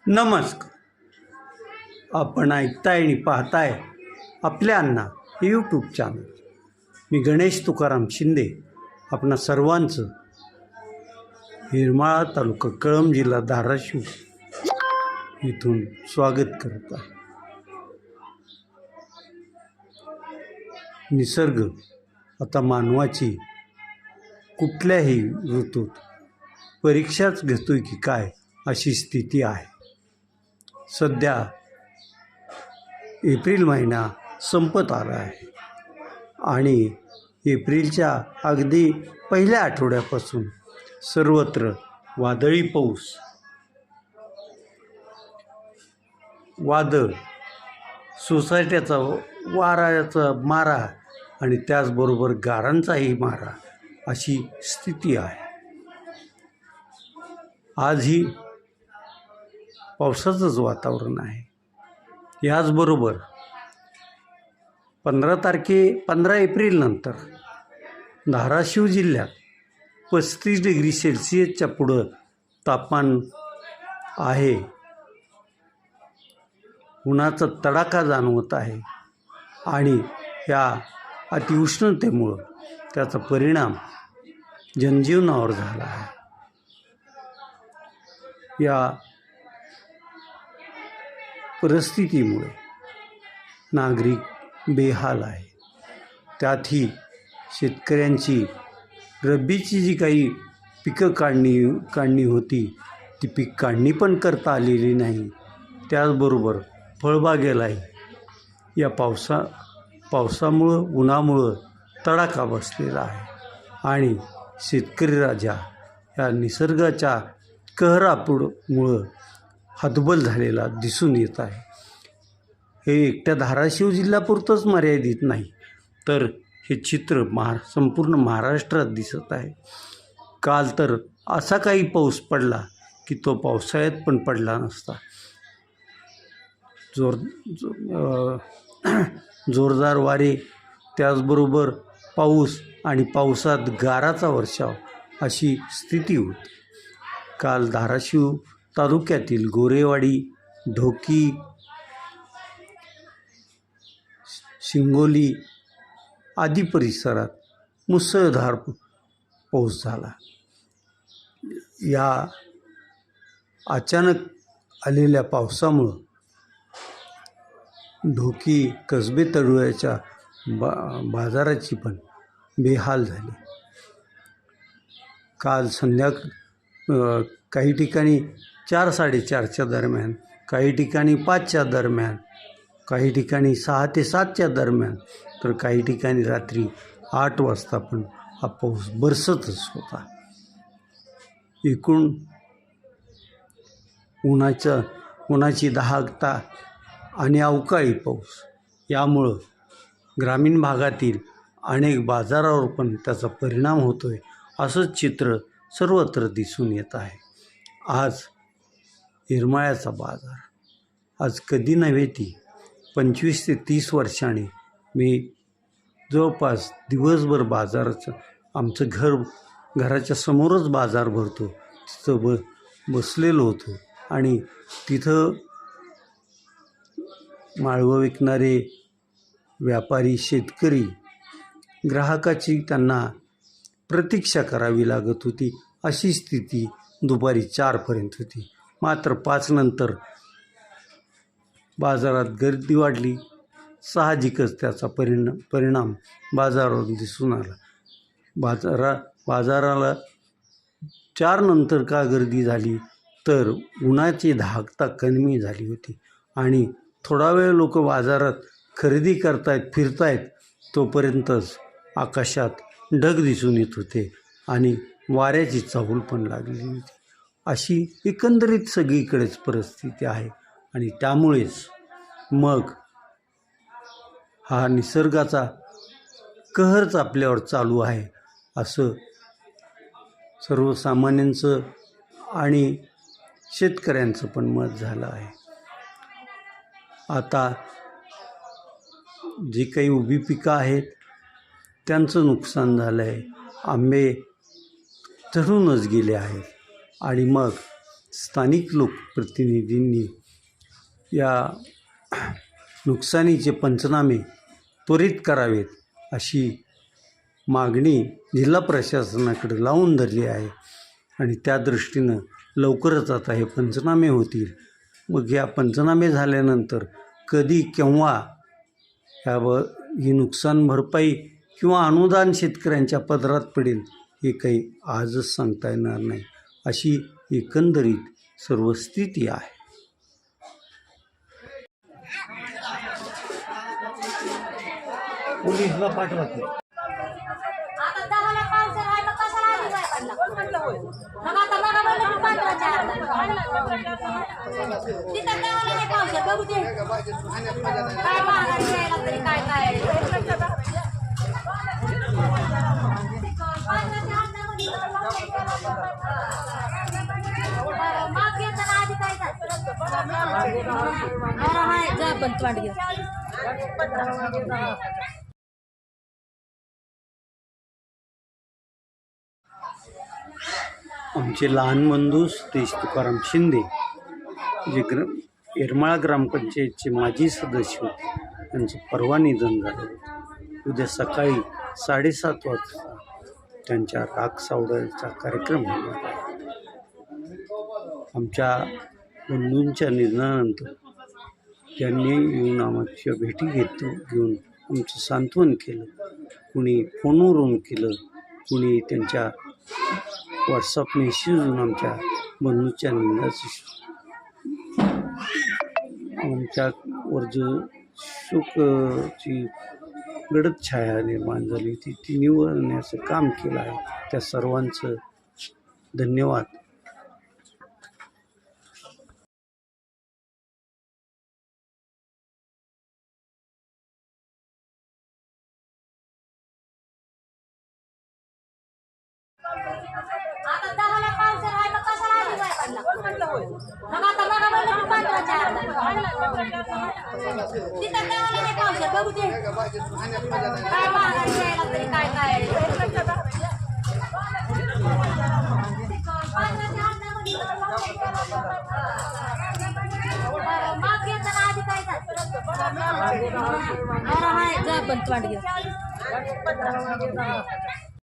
नमस्कार. आपण ऐकताय आणि पाहताय आपल्या अण्णा हे यूट्यूब चॅनल. मी गणेश तुकाराम शिंदे आपणा सर्वांचं येरमाळा तालुका कळंब जिल्हा धाराशिव इथून स्वागत करत आहे. निसर्ग आता मानवाची कुठल्याही ऋतूत परीक्षाच घेतोय की काय अशी स्थिती आहे. सध्या एप्रिल महिना संपत आला आहे आणि एप्रिलच्या अगदी पहिल्या आठवड्यापासून सर्वत्र वादळी पाऊस, वादळ, सोसाट्याचा वाऱ्याचा मारा आणि त्याचबरोबर गारांचाही मारा अशी स्थिती आहे. आजही पावसाचंच वातावरण आहे. याचबरोबर 15 एप्रिल नंतर धाराशिव जिल्ह्यात 35 डिग्री सेल्सिअसच्या पुढं तापमान आहे. उन्हाचा तडाखा जाणवत आहे आणि या अतिउष्णतेमुळं त्याचा परिणाम जनजीवनावर झाला आहे. या परिस्थितीमुळे नागरिक बेहाल आहे. त्यातही शेतकऱ्यांची रब्बीची जी काही पिकं काढणी होती ती पीक काढणी पण करता आलेली नाही. त्याचबरोबर फळबागेलाही या पावसामुळं उन्हामुळं तडाखा बसलेला आहे आणि शेतकरी राजा या निसर्गाच्या कहरामुळं हतबल झालेला दिसून येत आहे. हे एकट्या धाराशिव जिल्ह्यापुरतंच मर्यादित नाही, तर हे चित्र संपूर्ण महाराष्ट्रात दिसत आहे. काल तर असा काही पाऊस पडला की तो पावसाळ्यात पण पडला नसता. जोरदार वारे, त्याचबरोबर पाऊस आणि पावसात गाराचा वर्षाव अशी स्थिती होती. काल धाराशिव तालुक्यातील गोरेवाडी, ढोकी, शिंगोली आदी परिसरात मुसळधार पाऊस झाला. या अचानक आलेल्या पावसामुळं ढोकी कसबे तळुयाच्या बाजाराची पण बेहाल झाली. काल काही ठिकाणी 4-4:30च्या दरम्यान, काही ठिकाणी 5च्या दरम्यान, काही ठिकाणी 6 ते 7च्या दरम्यान, तर काही ठिकाणी रात्री 8 वाजता पण हा पाऊस बरसतच होता. एकूण उन्हाची दाहकता आणि अवकाळी पाऊस यामुळं ग्रामीण भागातील अनेक बाजारावर पण त्याचा परिणाम होतो आहे असंच चित्र सर्वत्र दिसून येत आहे. आज येरमाळ्याचा बाजार, आज कधी नव्हे ती 25 ते 30 वर्षांनी मी जवळपास दिवसभर बाजाराचं, आमचं घराच्या समोरच बाजार भरतो, तिथं बसलेलो होतो आणि तिथं माळवं विकणारे व्यापारी, शेतकरी, ग्राहकाची त्यांना प्रतीक्षा करावी लागत होती. अशी स्थिती दुपारी 4पर्यंत होती. मात्र 5 नंतर बाजारात गर्दी वाढली. साहजिकच त्याचा परिणाम बाजारावर दिसून आला. बाजाराला 4 नंतर का गर्दी झाली तर उन्हाची दाहकता कमी झाली होती आणि थोडा वेळ लोक बाजारात खरेदी करतायत, फिरतायत, तोपर्यंतच आकाशात ढग दिसून येत होते आणि वाऱ्याची चाहूल पण लागलेली होती. अशी एकंदरीत सगळीकडेच परिस्थिती आहे आणि त्यामुळेच मग हा निसर्गाचा कहरच आपल्यावर चालू आहे असं सर्वसामान्यांचं आणि शेतकऱ्यांचं पण मत झालं आहे. आता जी काही उभी पिकं आहेत त्यांचं नुकसान झालं आहे. आंबे चढूनच गेले आहेत आणि मग स्थानिक लोकप्रतिनिधींनी या नुकसानीचे पंचनामे त्वरित करावेत अशी मागणी जिल्हा प्रशासनाकडे लावून धरली आहे आणि त्या दृष्टीनं लवकरच आता हे पंचनामे होतील. मग या पंचनामे झाल्यानंतर कधी केव्हा ही नुकसान भरपाई किंवा अनुदान शेतकऱ्यांच्या पदरात पडेल हे काही आजच सांगता येणार नाही, अशी एकंदरीत सर्व स्थिती आहे. पोलीसला पाठवत नाही. आमचे लहान बंधू सतीश तुकाराम शिंदे जे येरमाळा ग्रामपंचायतचे माजी सदस्य होते, त्यांचं परवा निधन झालं. उद्या सकाळी 7:30 वाजता त्यांच्या राख सावडाचा कार्यक्रम होणार आहे. आमच्या बंधूंच्या निधनानंतर त्यांनी येऊन आमच्या भेटी घेऊन आमचं सांत्वन केलं. कुणी फोनवरून केलं, कुणी त्यांच्या व्हॉट्सअप मेसेजवरून आमच्या बंधूंच्या निधनाची आमच्यावर जो शोकाची गडद छाया निर्माण झाली होती ती निवळण्याचं काम केलं आहे. त्या सर्वांचं धन्यवाद.